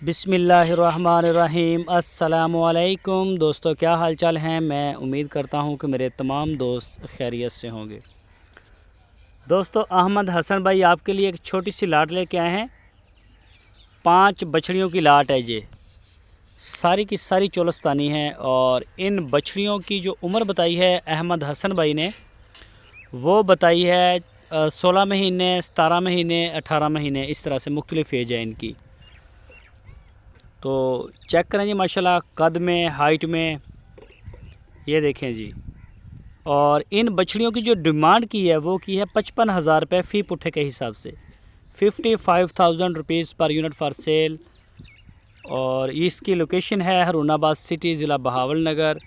बिस्मिल्लाहिर्रहमानिर्रहीम। अस्सलामुअलैकुम दोस्तों, क्या हाल चाल हैं। मैं उम्मीद करता हूं कि मेरे तमाम दोस्त खैरियत से होंगे। दोस्तों, अहमद हसन भाई आपके लिए एक छोटी सी लाट लेके आए हैं। 5 बछड़ियों की लाट है। ये सारी की सारी चोलस्तानी है और इन बछड़ियों की जो उम्र बताई है अहमद हसन भाई ने, वो बताई है 16 महीने, 17 महीने, 18 महीने, इस तरह से मुख्तलिफ एज है इनकी। तो चेक करें जी, माशाल्लाह कद में, हाइट में, ये देखें जी। और इन बछड़ियों की जो डिमांड की है वो की है 55,000 रुपये फ़ी पुट्ठे के हिसाब से, 55,000 rupees per unit for sale. और इसकी लोकेशन है हरूनाबाद सिटी, ज़िला बहावल नगर।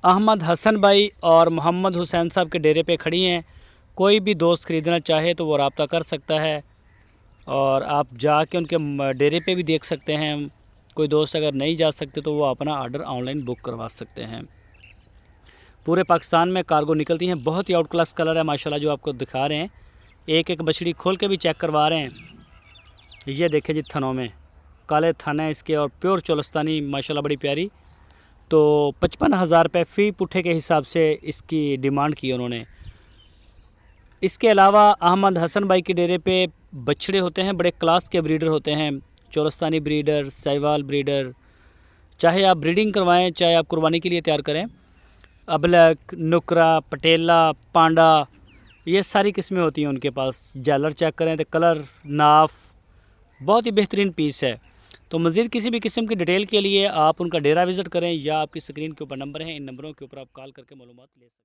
अहमद हसन भाई और मोहम्मद हुसैन साहब के डेरे पे खड़ी हैं। कोई भी दोस्त ख़रीदना चाहे तो वो रब्ता कर सकता है और आप जाके उनके डेरे पे भी देख सकते हैं। कोई दोस्त अगर नहीं जा सकते तो वो अपना ऑर्डर ऑनलाइन बुक करवा सकते हैं। पूरे पाकिस्तान में कार्गो निकलती हैं। बहुत ही आउट क्लास कलर है माशाल्लाह जो आपको दिखा रहे हैं। एक एक बछड़ी खोल के भी चेक करवा रहे हैं। ये देखें जी, थनों में काले थन हैं इसके और प्योर चोलस्तानी माशाल्लाह बड़ी प्यारी। तो 55,000 रुपये फ़ी पुट्ठे के हिसाब से इसकी डिमांड की उन्होंने। इसके अलावा अहमद हसन भाई के डेरे पे बछड़े होते हैं, बड़े क्लास के ब्रीडर होते हैं। चोलस्तानी ब्रीडर, साहिवाल ब्रीडर, चाहे आप ब्रीडिंग करवाएं, चाहे आप कुर्बानी के लिए तैयार करें। अबलक, नुकरा, पटेला, पांडा, ये सारी किस्में होती हैं उनके पास। जालर चेक करें तो कलर, नाफ, बहुत ही बेहतरीन पीस है। तो मज़ीद किसी भी किस्म की डिटेल के लिए आप उनका डेरा विज़िट करें या आपकी स्क्रीन के ऊपर नंबर है, इन नंबरों के ऊपर आप कॉल करके मालूमात ले सकते हैं।